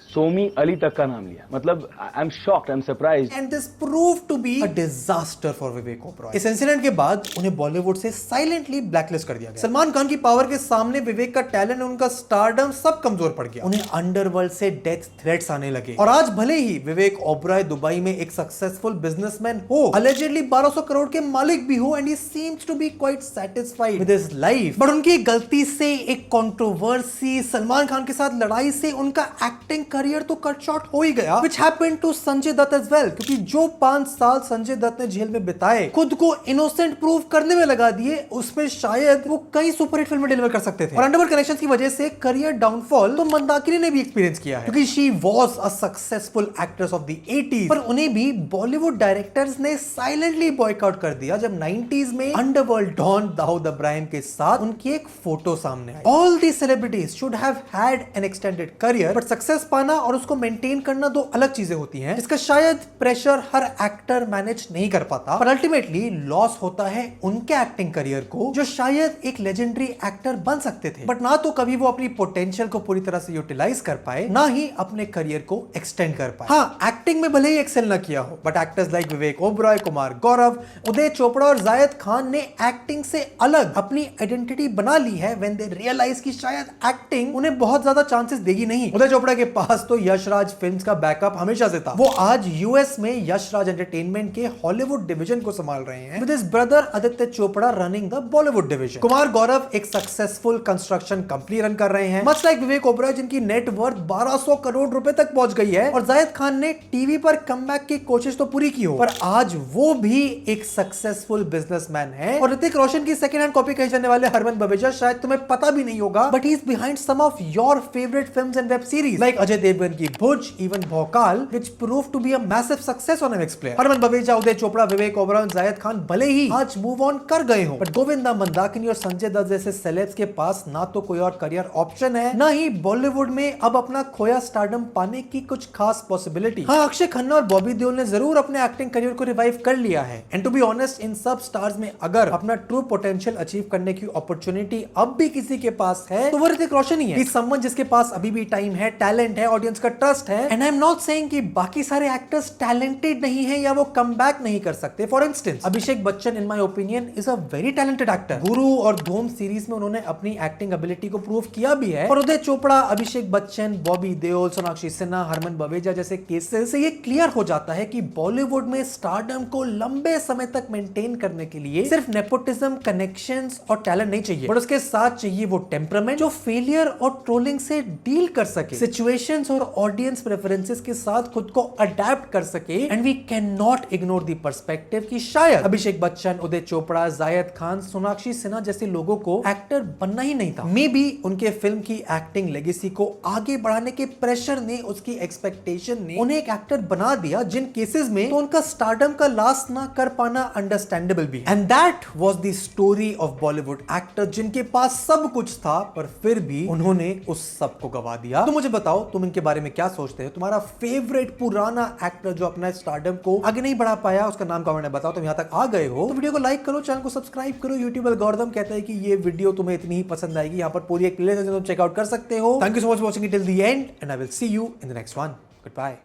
सोमी अली तक का नाम लिया। मतलब I am shocked, I am surprised. And this prove to be a disaster for Vivek Oberoi. इस इंसिडेंट के बाद उन्हें बॉलीवुड से साइलेंटली ब्लैकलिस्ट कर दिया गया। सलमान खान की पावर के सामने विवेक का टैलेंट, उनका स्टारडम सब कमजोर पड़ गया। उन्हें अंडरवर्ल्ड से डेथ थ्रेट्स आने लगे। और आज भले ही विवेक ओबरॉय दुबई में एक सक्सेसफुल बिजनेसमैन हो, अलेजेडली 1200 करोड़ के मालिक भी हो, and he seems to be quite satisfied with his life, but उनकी गलती से, एक कंट्रोवर्सी, सलमान खान के साथ लड़ाई से उनका एक्टिंग करियर तो कट शॉर्ट हो ही गया, which happened to Sanjay Dutt as well, क्योंकि जो 5 साल संजय दत्त ने जेल में बिताए, खुद को इनोसेंट प्रूव करने में लगा दिए, उसमें शायद वो कई सुपरहिट फिल्में डिलीवर कर सकते थे। और अंडरवर्ल्ड कनेक्शंस की वजह से करियर डाउनफॉल तो मंदाकिनी ने भी एक्सपीरियंस किया है, क्योंकि she was a successful actress of the 80s, पर उन्हें भी बॉलीवुड डायरेक्टर्स ने साइलेंटली बॉयकॉट कर दिया जब 90s में अंडरवर्ल्ड डॉन दाऊद इब्राहिम के साथ उनकी एक फोटो सामने आई। All the celebrities should have had an extended career, but success पाना और उसको मेंटेन करना दो अलग चीजें होती हैं, जिसका शायद प्रेशर हर एक्टर मैनेज नहीं कर पाता। पर अल्टीमेटली लॉस होता है उनके एक्टिंग करियर को, जो शायद एक लेजेंडरी एक्टर बन सकते थे, बट ना तो कभी वो अपनी पोटेंशियल को पूरी तरह से यूटिलाइज कर पाए, ना ही अपने करियर को एक्सटेंड कर पाए। हाँ, एक्टिंग में भले ही एक्सेल ना किया हो, but actors like Vivek Oberoi, Kumar Gaurav, Uday Chopra और जायद खान ने एक्टिंग से अलग अपनी आइडेंटिटी बना ली है व्हेन दे रियलाइज कि शायद एक्टिंग उन्हें बहुत ज्यादा चांसेस देगी नहीं। उदय चोपड़ा के पास तो यशराज फिल्म्स का बैकअप हमेशा से था। वो आज यूएस में यशराज एंटरटेनमेंट के हॉलीवुड डिवीजन को संभाल रहे हैं, with his brother Aditya Chopra running the Bollywood division. Kumar Gaurav एक सक्सेसफुल कंस्ट्रक्शन कंपनी रन कर रहे हैं, मच लाइक विवेक ओबरॉय, जिनकी नेट वर्थ 1200 करोड़ रुपए तक पहुंच गई है। और जायद खान ने टीवी पर कमबैक की कोशिश तो पूरी की हो, पर आज वो भी एक सक्सेसफुल बिजनेसमैन है। और ऋतिक रोशन की सेकंड हैंड कॉपी कहे जाने वाले हरमन बवेजा शायद तुम्हें पता भी नहीं होगा, but he is behind some of your favourite films and web series like Ajay Devgn की Bhuj, even Bhaukaal, which proved to be a massive success on MX Player। Harman Baweja, Uday Chopra, Vivek Oberoi और जायद खान भले ही आज मूव ऑन कर गए हो, बट गोविंदा मंदाकिनी और संजय दत्त जैसे सेलेब्स के पास ना तो कोई और करियर ऑप्शन है, ना ही बॉलीवुड में अब अपना खोया स्टारडम पाने की कुछ खास पॉसिबिलिटी। हाँ, अक्षय खन्ना और बॉबी देओल ने जरूर अपने एक्टिंग करियर को रिवाइव कर लिया है, एंड टू बी ऑनेस्ट इन सब स्टार्स में अगर अपना ट्रू पोटेंशियल अचीव करने की अपॉर्चुनिटी अब भी किसी के पास है तो वो ऋतिक रोशन ही है। समवन जिसके पास अभी भी टाइम है, टैलेंट है, ऑडियंस का ट्रस्ट है, and I am not saying कि बाकी सारे एक्टर्स टैलेंटेड नहीं है या वो कमबैक नहीं कर सकते। For instance Abhishek Bachchan in my opinion is a very talented actor. गुरु और धूम सीरीज में उन्होंने अपनी एक्टिंग एबिलिटी को प्रूव किया भी है। और उदय चोपड़ा, अभिषेक बच्चन, बॉबी देओल, सोनाक्षी सिन्हा, हरमन बवेजा जैसे केसेस से ये क्लियर हो जाता है कि बॉलीवुड में स्टारडम को लंबे समय तक मेंटेन करने के लिए सिर्फ नेपोटिज्म, कनेक्शंस और टैलेंट नहीं चाहिए, बट उसके साथ चाहिए वो टेम्परामेंट जो फेलियर और ट्रोलिंग से डील कर सके, सिचुएशंस और ऑडियंस प्रेफरेंसेस के साथ खुद को अडेप्ट कर सके। And we can not ignore the perspective कि शायद अभिषेक बच्चन, उदय चोपड़ा, जायद खान, सोनाक्षी सिन्हा जैसे लोगों को एक्टर बनना ही नहीं था। मे बी उनके फिल्म की एक्टिंग लेगेसी को आगे बढ़ाने के प्रेशर ने, उसकी एक्सपेक्टेशन ने उन्हें एक एक्टर बना दिया, जिन केसेस में तो उनका स्टारडम का लास्ट ना कर पाना अंडरस्टैंडेबल भी है। And that was the story of Bollywood actor जिनके पास सब कुछ था, पर फिर भी उन्होंने उस सब को गवा दिया। तो मुझे बताओ तुम इनके बारे में क्या सोचते हो? तुम्हारा फेवरेट पुराना एक्टर जो अपना स्टारडम को आगे नहीं बढ़ा पाया, उसका नाम कमेंट में बताओ। तुम यहाँ तक आ गए हो तो वीडियो को लाइक करो, चैनल को सब्सक्राइब करो। यूट्यूब एल्गोरिथम कहता है कि ये वीडियो तुम्हें इतनी ही पसंद आएगी। यहाँ पर पूरी एक प्लेलिस्ट है जो तुम चेकआउट कर सकते हो। Thank you so much for watching it till the end, and I will see you in the next one. Good bye.